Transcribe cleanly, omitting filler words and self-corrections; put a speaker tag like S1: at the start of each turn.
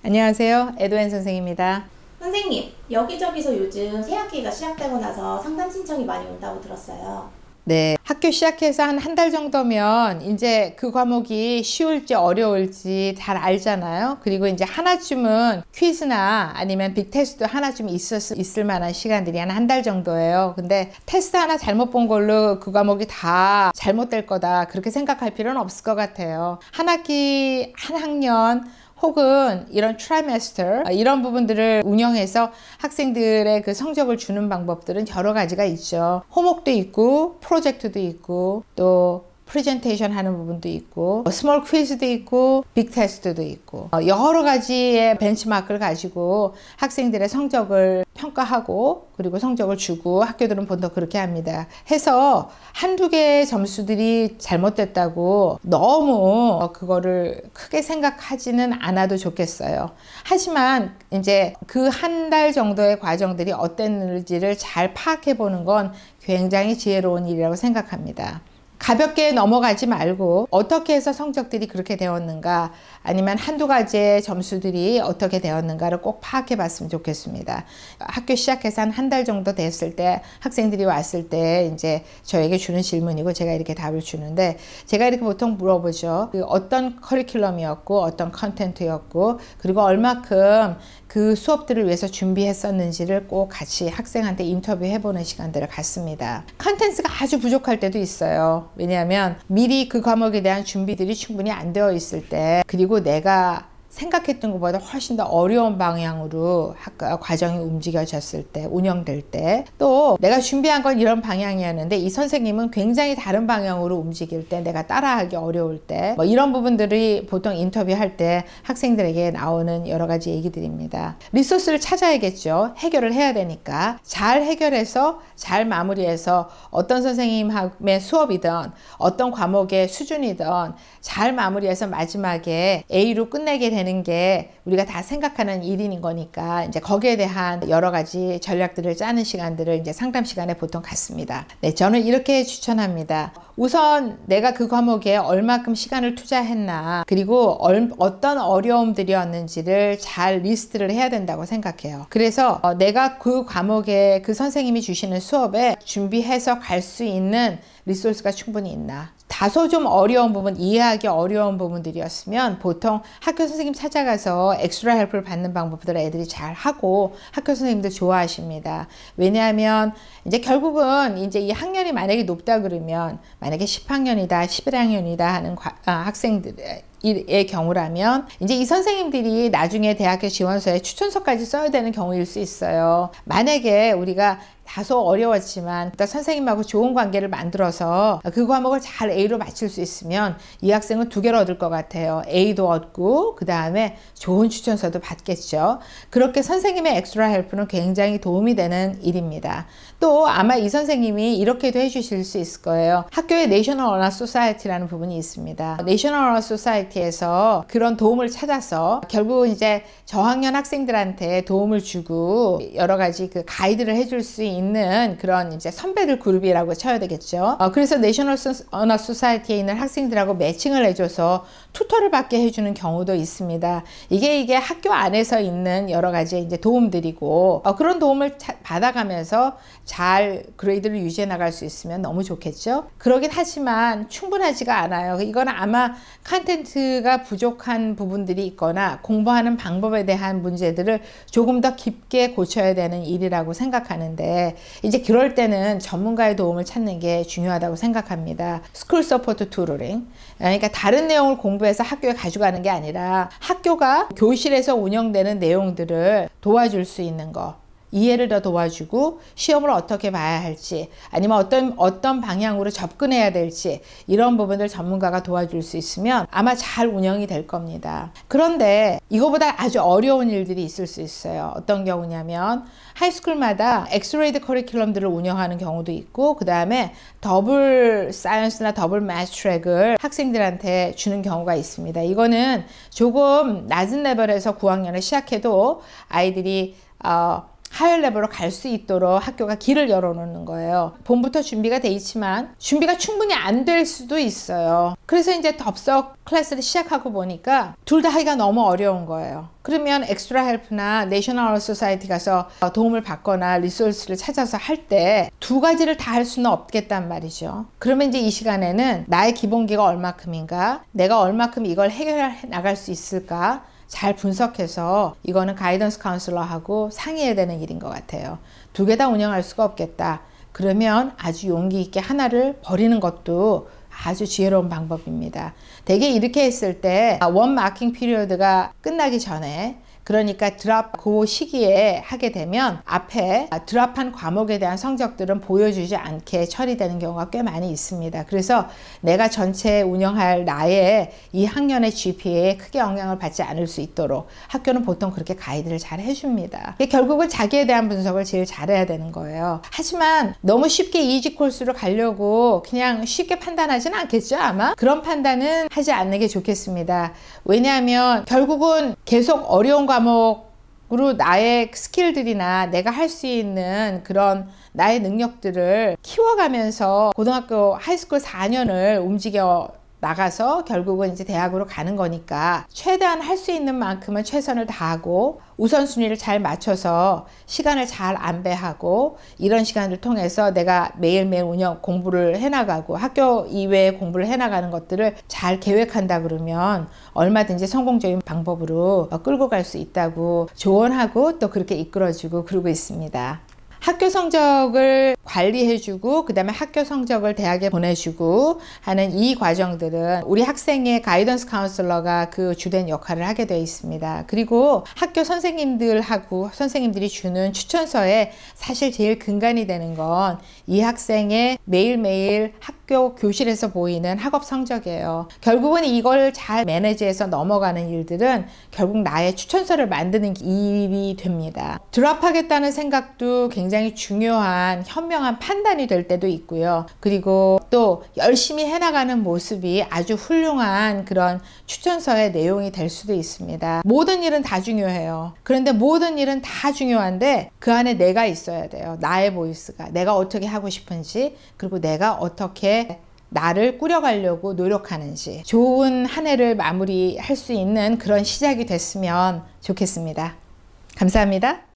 S1: 안녕하세요. 에드웬 선생입니다.
S2: 선생님, 여기저기서 요즘 새학기가 시작되고 나서 상담 신청이 많이 온다고 들었어요.
S1: 네, 학교 시작해서 한 달 정도면 이제 그 과목이 쉬울지 어려울지 잘 알잖아요. 그리고 이제 하나쯤은 퀴즈나 아니면 빅테스트 하나쯤 있을 만한 시간들이 한 달 정도예요. 근데 테스트 하나 잘못 본 걸로 그 과목이 다 잘못될 거다, 그렇게 생각할 필요는 없을 것 같아요. 한 학기, 한 학년 혹은 이런 트라이메스터, 이런 부분들을 운영해서 학생들의 그 성적을 주는 방법들은 여러 가지가 있죠. 호목도 있고 프로젝트도 있고 또 프레젠테이션 하는 부분도 있고 스몰 퀴즈도 있고 빅 테스트도 있고 여러 가지의 벤치마크를 가지고 학생들의 성적을 평가하고 그리고 성적을 주고, 학교들은 보통 그렇게 합니다. 해서 한두 개의 점수들이 잘못됐다고 너무 그거를 크게 생각하지는 않아도 좋겠어요. 하지만 이제 그 한 달 정도의 과정들이 어땠는지를 잘 파악해 보는 건 굉장히 지혜로운 일이라고 생각합니다. 가볍게 넘어가지 말고 어떻게 해서 성적들이 그렇게 되었는가, 아니면 한두 가지의 점수들이 어떻게 되었는가를 꼭 파악해 봤으면 좋겠습니다. 학교 시작해서 한 달 정도 됐을 때 학생들이 왔을 때 이제 저에게 주는 질문이고 제가 이렇게 답을 주는데, 제가 이렇게 보통 물어보죠. 어떤 커리큘럼이었고 어떤 컨텐츠였고 그리고 얼마큼 그 수업들을 위해서 준비했었는지를 꼭 같이 학생한테 인터뷰해보는 시간들을 갖습니다. 컨텐츠가 아주 부족할 때도 있어요. 왜냐하면 미리 그 과목에 대한 준비들이 충분히 안 되어 있을 때, 그리고 내가 생각했던 것보다 훨씬 더 어려운 방향으로 과정이 움직여졌을 때, 운영될 때, 또 내가 준비한 건 이런 방향이었는데 이 선생님은 굉장히 다른 방향으로 움직일 때, 내가 따라하기 어려울 때, 이런 부분들이 보통 인터뷰할 때 학생들에게 나오는 여러 가지 얘기들입니다. 리소스를 찾아야겠죠. 해결을 해야 되니까. 잘 해결해서 잘 마무리해서 어떤 선생님의 수업이든 어떤 과목의 수준이든 잘 마무리해서 마지막에 A로 끝내게 되는 게 우리가 다 생각하는 일인 거니까, 이제 거기에 대한 여러 가지 전략들을 짜는 시간들을 이제 상담 시간에 보통 갖습니다. 네, 저는 이렇게 추천합니다. 우선 내가 그 과목에 얼마큼 시간을 투자했나, 그리고 어떤 어려움들이었는지를 잘 리스트를 해야 된다고 생각해요. 그래서 내가 그 과목에 그 선생님이 주시는 수업에 준비해서 갈 수 있는 리소스가 충분히 있나. 다소 좀 어려운 부분, 이해하기 어려운 부분들이었으면 보통 학교 선생님 찾아가서 엑스트라 헬프를 받는 방법들을 애들이 잘 하고 학교 선생님들 좋아하십니다. 왜냐하면 이제 결국은 이제 이 학년이 만약에 높다 그러면, 만약에 10학년이다, 11학년이다 하는 학생들의 경우라면 이제 이 선생님들이 나중에 대학교 지원서에 추천서까지 써야 되는 경우일 수 있어요. 만약에 우리가 다소 어려웠지만 일단 선생님하고 좋은 관계를 만들어서 그 과목을 잘 A로 맞출 수 있으면 이 학생은 두 개를 얻을 것 같아요. A도 얻고 그 다음에 좋은 추천서도 받겠죠. 그렇게 선생님의 엑스트라 헬프는 굉장히 도움이 되는 일입니다. 또 아마 이 선생님이 이렇게도 해주실 수 있을 거예요. 학교에 내셔널 언어 소사이티라는 부분이 있습니다. 내셔널 언어 소사이티에서 그런 도움을 찾아서 결국 이제 저학년 학생들한테 도움을 주고 여러 가지 그 가이드를 해줄 수 있는 그런 이제 선배들 그룹이라고 쳐야 되겠죠. 그래서 내셔널 언어 소사이티에 있는 학생들하고 매칭을 해줘서 튜터를 받게 해주는 경우도 있습니다. 이게 학교 안에서 있는 여러 가지 이제 도움들이고, 그런 도움을 받아가면서 잘 그레이드를 유지해 나갈 수 있으면 너무 좋겠죠. 그러긴 하지만 충분하지가 않아요. 이건 아마 컨텐츠가 부족한 부분들이 있거나 공부하는 방법에 대한 문제들을 조금 더 깊게 고쳐야 되는 일이라고 생각하는데, 이제 그럴 때는 전문가의 도움을 찾는 게 중요하다고 생각합니다. 스쿨 서포트 튜터링, 그러니까 다른 내용을 공부해서 학교에 가져가는 게 아니라 학교가 교실에서 운영되는 내용들을 도와줄 수 있는 거, 이해를 더 도와주고 시험을 어떻게 봐야 할지, 아니면 어떤 방향으로 접근해야 될지, 이런 부분들 전문가가 도와줄 수 있으면 아마 잘 운영이 될 겁니다. 그런데 이거보다 아주 어려운 일들이 있을 수 있어요. 어떤 경우냐면 하이스쿨마다 엑스레이드 커리큘럼들을 운영하는 경우도 있고, 그 다음에 더블 사이언스나 더블 매스 트랙을 학생들한테 주는 경우가 있습니다. 이거는 조금 낮은 레벨에서 9학년을 시작해도 아이들이 하이어 레벨로 갈 수 있도록 학교가 길을 열어놓는 거예요. 봄부터 준비가 돼 있지만 준비가 충분히 안 될 수도 있어요. 그래서 이제 덥석 클래스를 시작하고 보니까 둘 다 하기가 너무 어려운 거예요. 그러면 엑스트라 헬프나 내셔널 소사이티 가서 도움을 받거나 리소스를 찾아서 할 때 두 가지를 다 할 수는 없겠단 말이죠. 그러면 이제 이 시간에는 나의 기본기가 얼마큼인가, 내가 얼마큼 이걸 해결해 나갈 수 있을까 잘 분석해서 이거는 가이던스 카운슬러하고 상의해야 되는 일인 것 같아요. 두 개 다 운영할 수가 없겠다. 그러면 아주 용기 있게 하나를 버리는 것도 아주 지혜로운 방법입니다. 대개 이렇게 했을 때 원 마킹 피리어드가 끝나기 전에, 그러니까 드랍 그 시기에 하게 되면 앞에 드랍한 과목에 대한 성적들은 보여주지 않게 처리되는 경우가 꽤 많이 있습니다. 그래서 내가 전체 운영할 나의 이 학년의 GPA에 크게 영향을 받지 않을 수 있도록 학교는 보통 그렇게 가이드를 잘 해줍니다. 결국은 자기에 대한 분석을 제일 잘해야 되는 거예요. 하지만 너무 쉽게 이지 코스로 가려고 그냥 쉽게 판단하지는 않겠죠, 아마? 그런 판단은 하지 않는 게 좋겠습니다. 왜냐하면 결국은 계속 어려운 과목으로 나의 스킬들이나 내가 할 수 있는 그런 나의 능력들을 키워가면서 고등학교 하이스쿨 4년을 움직여 나가서 결국은 이제 대학으로 가는 거니까 최대한 할 수 있는 만큼은 최선을 다하고 우선순위를 잘 맞춰서 시간을 잘 안배하고 이런 시간을 통해서 내가 매일매일 공부를 해나가고 학교 이외에 공부를 해나가는 것들을 잘 계획한다 그러면 얼마든지 성공적인 방법으로 끌고 갈 수 있다고 조언하고 또 그렇게 이끌어주고 그러고 있습니다. 학교 성적을 관리해주고 그 다음에 학교 성적을 대학에 보내주고 하는 이 과정들은 우리 학생의 가이던스 카운슬러가 그 주된 역할을 하게 되어 있습니다. 그리고 학교 선생님들하고 선생님들이 주는 추천서에 사실 제일 근간이 되는 건 이 학생의 매일매일 학교 교실에서 보이는 학업 성적이에요. 결국은 이걸 잘 매니지해서 넘어가는 일들은 결국 나의 추천서를 만드는 일이 됩니다. 드랍하겠다는 생각도 굉장히 중요한 현명한 판단이 될 때도 있고요. 그리고 또 열심히 해나가는 모습이 아주 훌륭한 그런 추천서의 내용이 될 수도 있습니다. 모든 일은 다 중요해요. 그런데 모든 일은 다 중요한데 그 안에 내가 있어야 돼요. 나의 보이스가. 내가 어떻게 하고 싶은지, 그리고 내가 어떻게 나를 꾸려가려고 노력하는지, 좋은 한 해를 마무리할 수 있는 그런 시작이 됐으면 좋겠습니다. 감사합니다.